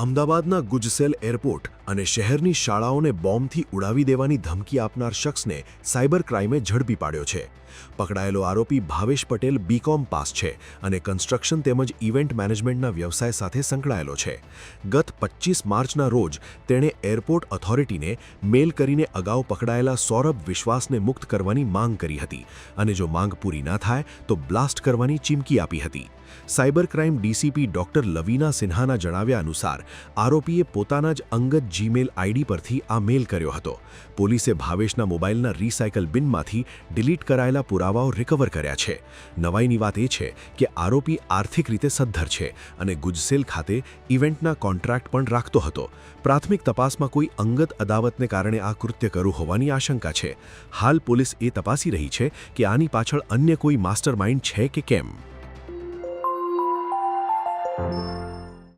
અમદાવાદના ગુજસેલ એરપોર્ટ અને શહેરની શાળાઓને બોમ્બથી ઉડાવી દેવાની ધમકી આપનાર શખ્સને સાયબર ક્રાઇમે ઝડપી પાડ્યો છે. પકડાયેલો આરોપી ભાવેશ પટેલ બીકોમ પાસ છે અને કન્સ્ટ્રક્શન તેમજ ઇવેન્ટ મેનેજમેન્ટના વ્યવસાય સાથે સંકળાયેલો છે. ગત 25 માર્ચના રોજ તેણે એરપોર્ટ ઓથોરિટીને મેલ કરીને અગાઉ પકડાયેલા સૌરભ વિશ્વાસને મુક્ત કરવાની માંગ કરી હતી અને જો માંગ પૂરી ન થાય તો બ્લાસ્ટ કરવાની ચીમકી આપી હતી. Cyber crime DCP doctor Lavina સિન્હાના જણાવ્યા અનુસાર આરોપીએ પોતાના જ અંગત જીમેલ આઈડી પરથી આ મેલ કર્યો હતો. પોલીસે ભાવેશના મોબાઈલના રિસાયકલ બિનમાંથી ડિલીટ કરાયેલા પુરાવાઓ રિકવર કર્યા છે. નવાઈની વાત એ છે કે આરોપી આર્થિક રીતે સદ્ધર છે અને ગુજસેલ ખાતે ઇવેન્ટના કોન્ટ્રાક્ટ પણ રાખતો હતો. પ્રાથમિક તપાસમાં કોઈ અંગત અદાવતને કારણે આ કૃત્ય કર્યું હોવાની આશંકા છે. હાલ પોલીસ એ તપાસી રહી છે કે આની પાછળ અન્ય કોઈ માસ્ટરમાઇન્ડ છે કે કેમ.